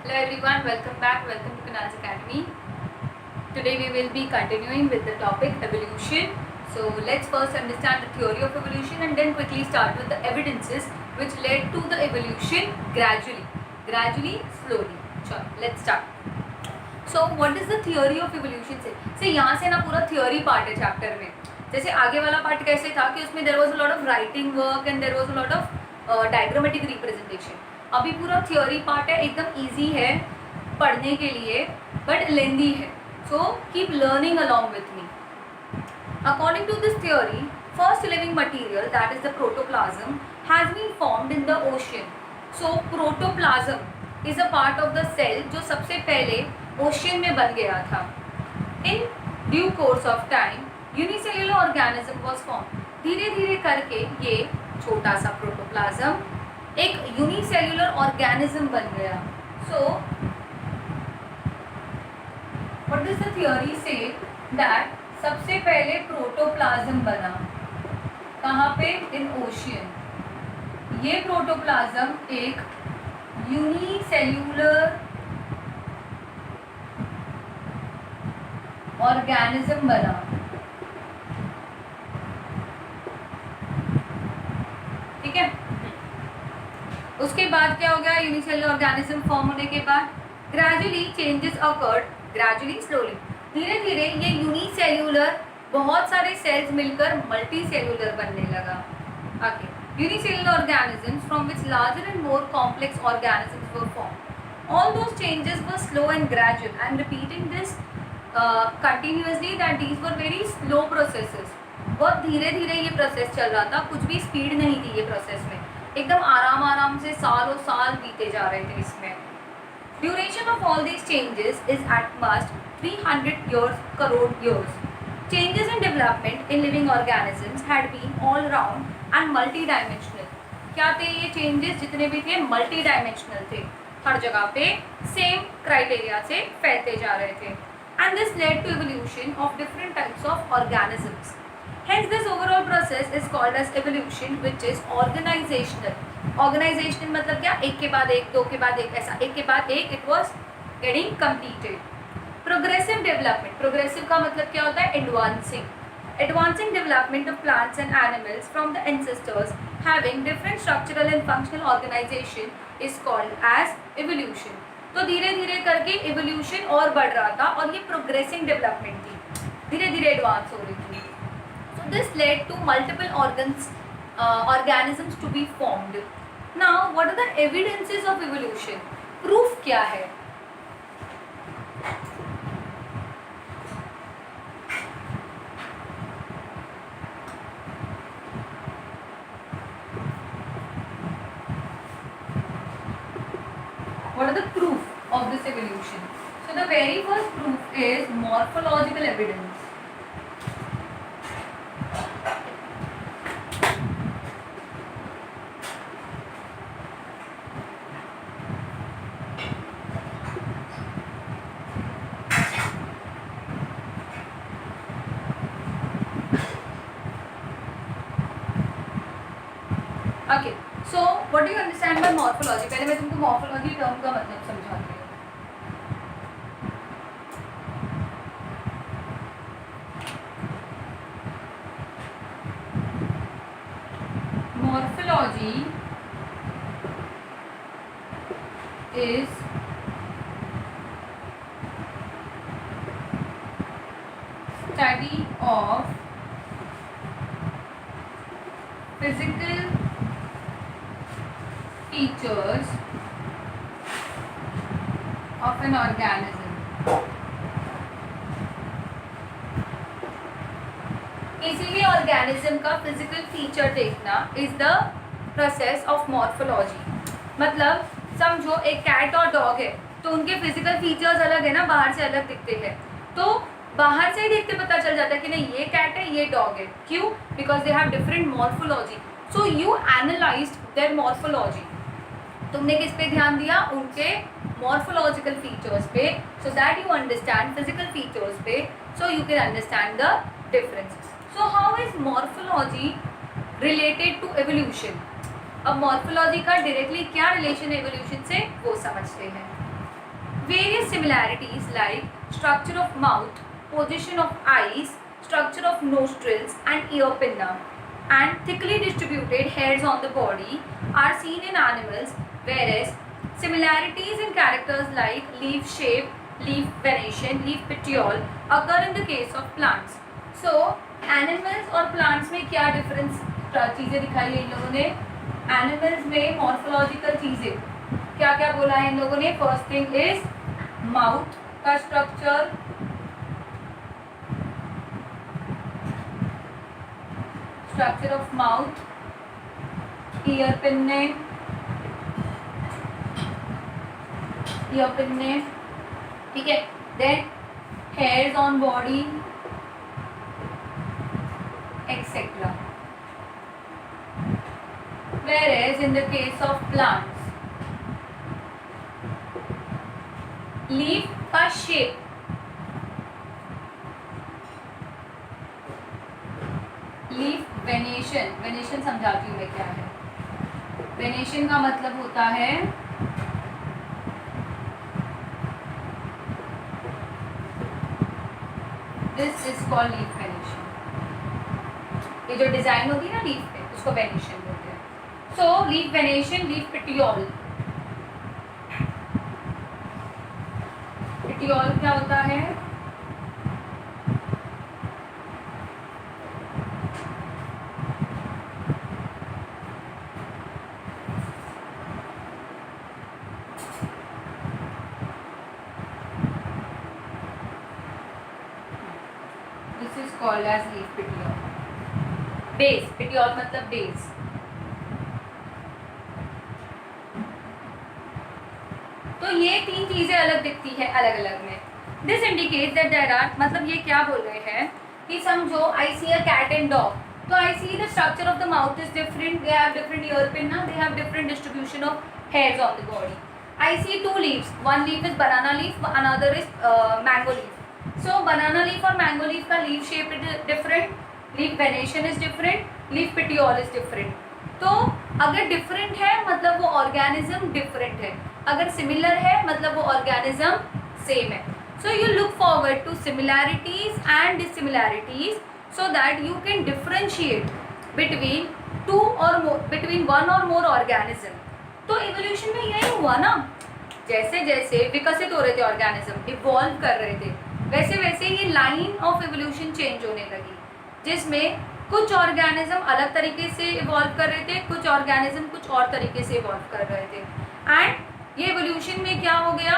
Hello everyone, welcome back, welcome to Kunal's Academy. Today we will be continuing with the topic evolution. So let's first understand the theory of evolution and then quickly start with the evidences which led to the evolution gradually, slowly. Sure, let's start. So what is the theory of evolution से यहाँ से ना पूरा theory part है chapter में. जैसे आगे वाला part कैसे था कि उसमें there was a lot of writing work and there was a lot of diagrammatic representation. अभी पूरा थियोरी पार्ट है, एकदम इजी है पढ़ने के लिए बट लेंदी है, so keep learning along with me. According to this theory, first living material that is the protoplasm has been formed in the ocean. So protoplasm is a part of the cell जो सबसे पहले ocean में बन गया था. In due course of time unicellular organism was form. धीरे धीरे करके ये छोटा सा प्रोटोप्लाज्म एक यूनिसेल्युलर ऑर्गेनिज्म बन गया. So what does the theory say that सबसे पहले प्रोटोप्लाज्म बना कहाँ पे? इन ओशियन. ये प्रोटोप्लाज्म एक यूनिसेल्युलर ऑर्गेनिज्म बना. ठीक है. उसके बाद क्या हो गया? यूनिसेल्युलर ऑर्गेनिज्म फॉर्म होने के बाद gradually changes occurred, gradually slowly, धीरे धीरे ये यूनिसेल्युलर बहुत सारे सेल्स मिलकर मल्टी सेल्युलर बनने लगा. आगे unicellular organisms from which larger and more complex organisms were form. All those changes were slow and gradual. I am repeating this continuously that these were very slow processes. बहुत धीरे धीरे ये process चल रहा था, कुछ भी स्पीड नहीं थी ये प्रोसेस में, एकदम आराम से सालों साल बीते जा रहे थे इसमें. Duration of all these changes is at most 300 years, crore years. Changes in development in living organisms had been all round and multi-dimensional. क्या थे ये चेंजेस? जितने भी थे मल्टी डायमेंशनल थे, हर जगह पे सेम क्राइटेरिया से फैलते जा रहे थे. And this led to evolution of different types of organisms. Hence this overall process is called as evolution, which is organizational. Organizational मतलब क्या? एक के बाद एक, दो के बाद एक, ऐसा एक के बाद एक. It was getting completed. Progressive development. Progressive का मतलब क्या होता है? Advancing. Advancing development of plants and animals from the ancestors having different structural and functional organization is called as evolution. तो धीरे धीरे करके evolution और बढ़ रहा था और ये progressing development थी, धीरे धीरे advance हो रही थी. So this led to multiple organisms to be formed. Now what are the evidences of evolution? Proof क्या है? What are the proof of this evolution? So the very first proof is morphological evidence. Okay, so what do you understand by morphology? पहले मैं तुमको morphology term का मतलब समझाती हूँ. Morphology is study of physical features of an organism. इसीलिए organism का physical feature देखना is the process of morphology. मतलब समझो एक कैट और डॉग है तो उनके फिजिकल फीचर्स अलग है ना, बाहर से अलग दिखते हैं, तो बाहर से ही देखते पता चल जाता है कि नहीं ये कैट है ये डॉग है. क्यों? Because they have different morphology. So you analysed their morphology. तुमने किस पे ध्यान दिया? उनके मॉर्फोलॉजिकल फीचर्स पे, so that you understand physical features पे, so you can understand the differences. So how is morphology related to evolution? अब morphology का डायरेक्टली क्या रिलेशन है एवोल्यूशन से वो समझते हैं. Various similarities like structure of mouth, position of eyes, structure of nostrils and ear pinna, and thickly distributed hairs on the body are seen in animals, whereas similarities in characters like leaf shape, leaf venation, leaf petiole occur in the case of plants. So animals और plants में क्या difference चीज़ें दिखाई है इन लोगों ने? Animals में morphological चीज़ें क्या क्या बोला है इन लोगों ने? फर्स्ट थिंग इज माउथ का structure, structure of mouth, ear pinnae, ठीक है. Then hairs on body etcetera. Whereas in the case of plants, leaf का शेप, लीफ वेनेशन, वेनेशन समझाती हूँ मैं क्या है. वेनेशन का मतलब होता है this is called leaf venation. ये जो डिजाइन होती है ना लीफ पे उसको वेनेशन बोलते हैं. So leaf venation, leaf petiole. Petiole क्या होता है? This is called as leaf petiole. Base, petiole मतलब बेस. तो ये तीन चीजें अलग दिखती है अलग अलग में. This indicate that there are, मतलब ये क्या बोल रहे हैं कि समझो I see a cat and dog, तो I see the structure of the mouth is different, they have different ear pin, they have different distribution of hairs on the body. I see two leaves, one leaf is banana leaf, another is mango leaf. So banana leaf और mango leaf का leaf shape is different, leaf venation is different, leaf petiole is different. तो अगर different है मतलब वो organism different है, अगर similar है मतलब वो ऑर्गेनिज्म सेम है. So you look forward to similarities and dissimilarities so that you can differentiate between two और बिटवीन वन और मोर ऑर्गेनिज्म. तो इवोल्यूशन में यही हुआ ना, जैसे जैसे विकसित हो रहे थे ऑर्गेनिज्म, इवॉल्व कर रहे थे, वैसे वैसे ये लाइन ऑफ इवोल्यूशन चेंज होने लगी, जिसमें कुछ ऑर्गेनिज्म अलग तरीके से इवॉल्व कर रहे थे, कुछ ऑर्गेनिज्म कुछ और तरीके से इवॉल्व कर रहे थे. एंड ये इवोल्यूशन में क्या हो गया,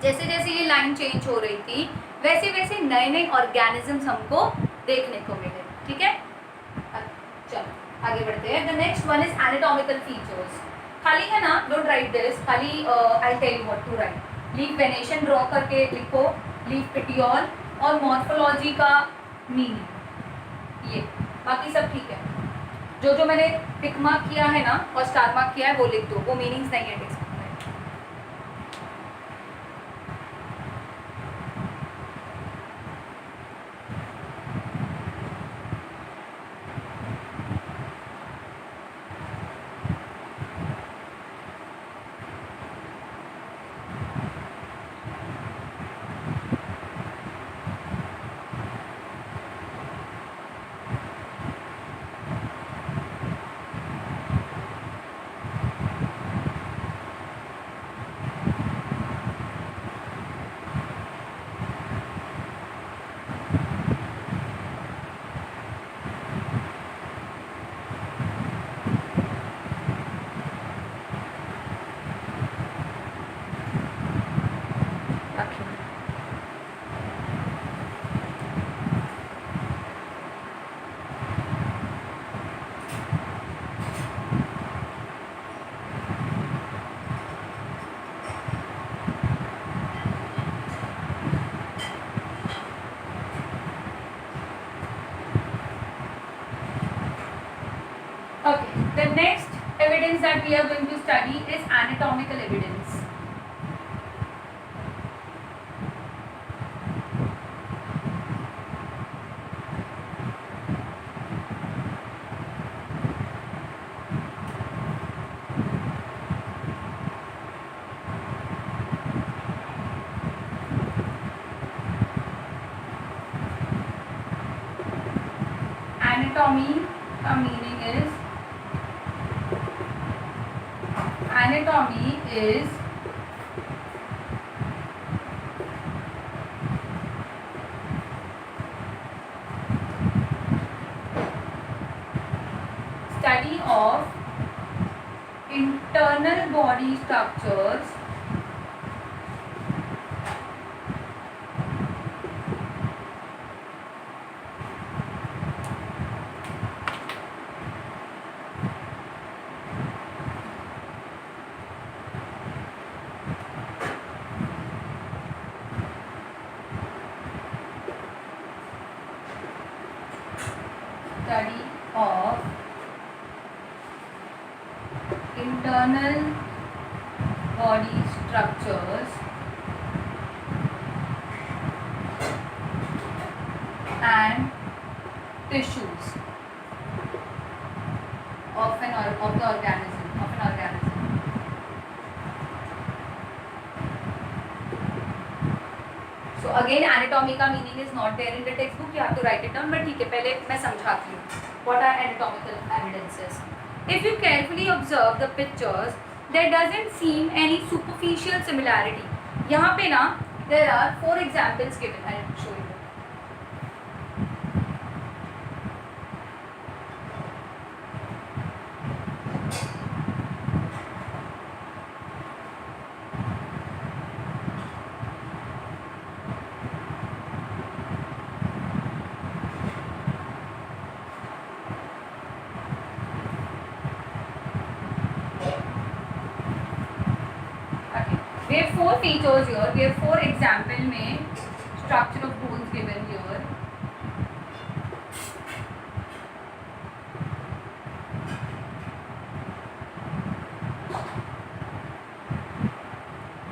जैसे जैसे ये लाइन चेंज हो रही थी वैसे वैसे नए नए ऑर्गेनिजम्स हमको देखने को मिले. ठीक है, चलो आगे बढ़ते हैं. The next one is anatomical features. खाली है ना, डोंट राइट दिस, खाली I tell you what to write. Leaf venation draw करके लिखो, लीफ पेटियोल और मॉर्फोलॉजी का मीनिंग, ये बाकी सब ठीक है. जो जो मैंने टिक मार्क किया है ना और स्टार मार्क किया है वो लिख दो, वो मीनिंग्स नहीं है टेक्स्ट में. Okay, the next evidence that we are going to study is anatomical evidence. Anatomy का meaning is, anatomy is study of internal body structures study of internal body structures and tissues of the organism. So again anatomy का meaning is not there in the textbook, you have to write it down, but ठीक है पहले मैं समझाती हूँ what are anatomical evidences. If you carefully observe the pictures, there doesn't seem any superficial similarity. यहाँ पे ना there are 4 examples given. I'll show you. We have 4 features here. We have 4 example में structure of bones given here.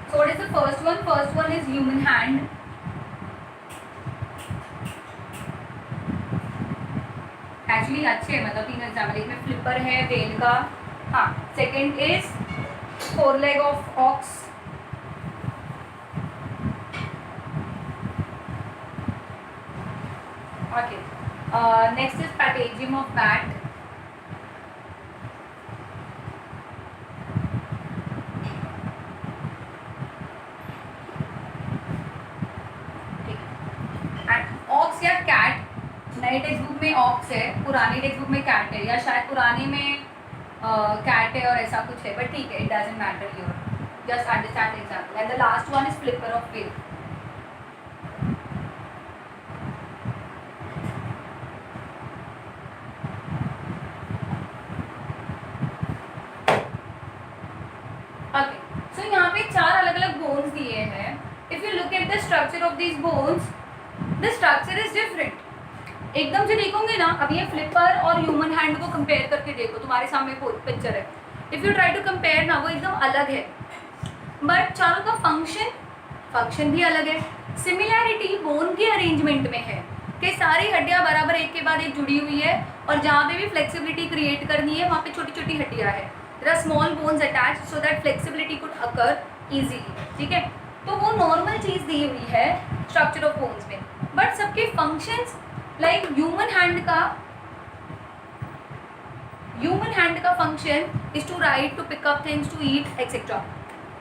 So what is the first one? First one is human hand. Actually अच्छे है, मतलब 3 example, एक में flipper है well का. हाँ, second is foreleg of ox. Okay. Next is patagium of bat. And ox या cat, नए टेक्स्ट बुक में ox है, पुरानी टेक्स्ट बुक में cat है, या शायद पुराने में cat है और ऐसा कुछ है, but ठीक है, it doesn't matter here. Just understand the example. And the last one is flipper of whale. Okay. So यहाँ पे 4 अलग अलग bones दिए हैं. If you look at the structure of these bones, the structure is different. एकदम से देखोगे ना, अब ये फ्लिपर और ह्यूमन हैंड को कंपेयर करके देखो, तुम्हारे सामने पिक्चर है. If you try to compare ना, वो एकदम अलग है, बट चारों का फंक्शन भी अलग है. सिमिलैरिटी बोन के अरेंजमेंट में है कि सारी हड्डियाँ बराबर एक के बाद एक जुड़ी हुई है, और जहाँ पे भी फ्लेक्सिबिलिटी क्रिएट करनी है वहाँ पे छोटी छोटी हड्डियाँ हैं. There are small bones attached so that flexibility could occur easily. ठीक है, तो वो नॉर्मल चीज़ दी हुई है स्ट्रक्चर ऑफ बोन्स में, बट सबके फंक्शंस लाइक ह्यूमन हैंड का function is to write, to pick up things, to eat etcetera.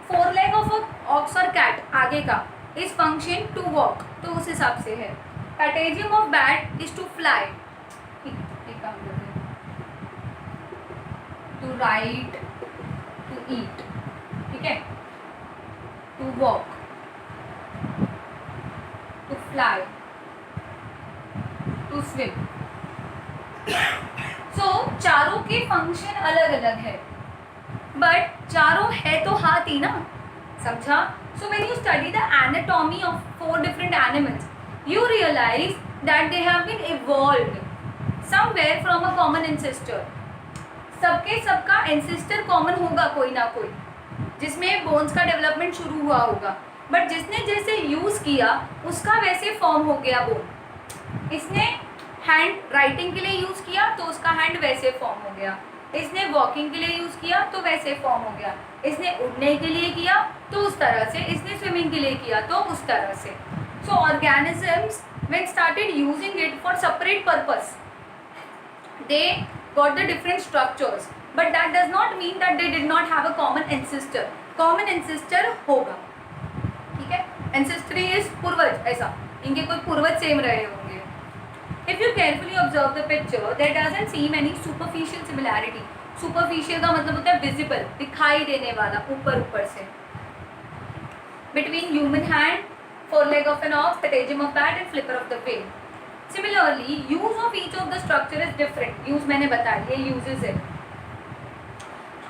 Foreleg of ox और कैट आगे का इज फंक्शन टू वॉक, तो उस हिसाब से है. Patagium of bat is to fly, to write, to eat. ठीक है, to walk, to fly, to swim. So चारों के फंक्शन अलग अलग है, बट चारों है तो हाथ ही ना, समझा. So when you study the anatomy of 4 different animals, you realise that they have been evolved somewhere from a common ancestor. सबका एंसेस्टर कॉमन होगा कोई ना कोई, जिसमें बोन्स का डेवलपमेंट शुरू हुआ होगा, बट जिसने जैसे यूज़ किया उसका वैसे फॉर्म हो गया बोन. इसने हैंड राइटिंग के लिए यूज़ किया तो उसका हैंड वैसे फॉर्म हो गया. इसने वॉकिंग के लिए यूज़ किया तो वैसे फॉर्म हो गया. इसने उड़ने के लिए किया तो उस तरह से, इसने स्विमिंग के लिए किया तो उस तरह से. सो organisms when started using it for separate purpose, they got the different structures, but that does not mean that they did not have a common ancestor. common ancestor होगा, ठीक है. ancestry is पूर्वज, ऐसा इनके कोई पूर्वज सेम रहे होंगे. if you carefully observe the picture there doesn't seem any superficial similarity. superficial का मतलब होता है visible, दिखाई देने वाला, ऊपर ऊपर से, between human hand, foreleg of an ox, patagium of bat and flipper of the whale. Similarly, use of each of the structure is different. Use मैंने बताया, ये uses है.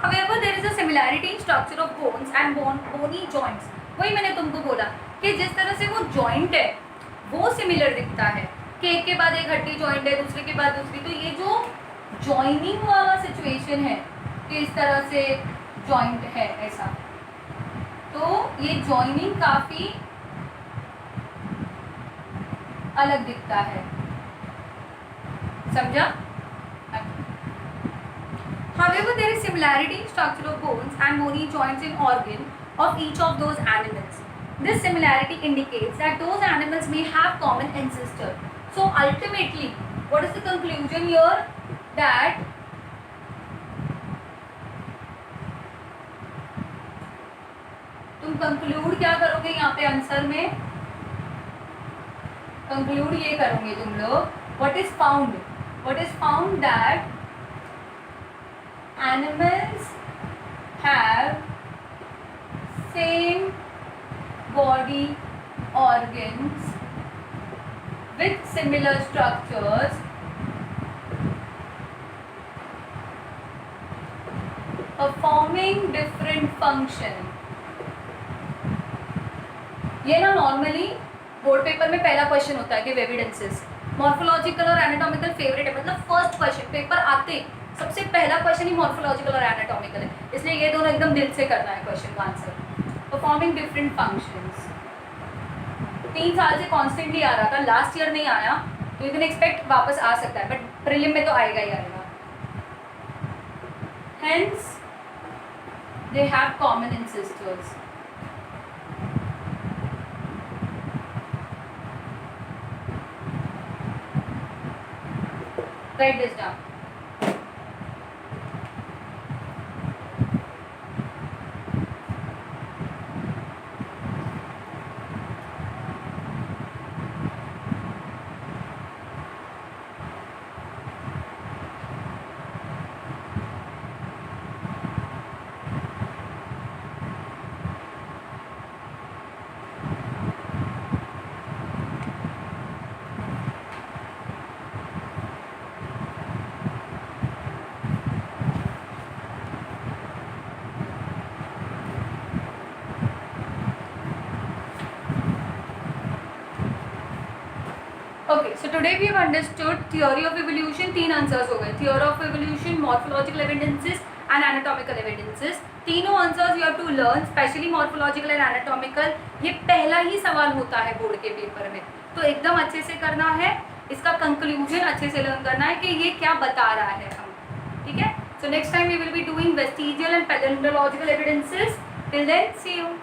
However, there is a similarity in structure of bones and bony joints. वही मैंने तुमको बोला कि जिस तरह से वो joint है वो similar दिखता है कि एक के बाद एक हड्डी joint है, दूसरे के बाद दूसरी. तो ये जो joining वाला situation है कि इस तरह से joint है ऐसा, तो ये joining काफ़ी अलग दिखता है. समझा? However, there is similarity in structure of bones and bony joints in organ of each of those animals. This similarity indicates that those animals may have common ancestor. So ultimately, what is the conclusion here? That तुम conclude क्या करोगे यहाँ पे answer में? Conclude ये करोगे तुम लोग, what is found that animals have same body organs with similar structures performing different function. ये ना नॉर्मली बोर्ड पेपर में पहला क्वेश्चन होता है कि एविडेंसेस. मॉर्फोलॉजिकल और एनाटॉमिकल फेवरेट है, मतलब फर्स्ट क्वेश्चन पेपर आते सबसे पहला क्वेश्चन ही मॉर्फोलॉजिकल और एनाटॉमिकल है, इसलिए ये दोनों एकदम दिल से करना है क्वेश्चन का आंसर. परफॉर्मिंग डिफरेंट फंक्शंस 3 साल से कॉन्स्टेंटली आ रहा था, लास्ट ईयर नहीं आया, तो यू कैन एक्सपेक्ट वापस आ सकता है, बट प्रीलिम में तो आएगा ही आएगा. Hence they have common ancestors. Write this down. Okay, so today we have understood theory of evolution. 3 answers हो गए. theory of evolution, morphological evidences and anatomical evidences. तीनों answers you have to learn, specially morphological and anatomical. ये पहला ही सवाल होता है board के paper में, तो एकदम अच्छे से करना है. इसका कंक्लूजन अच्छे से लर्न करना है कि ये क्या बता रहा है हम. ठीक है. So next time we will be doing vestigial and paleontological evidences. Till then, see you.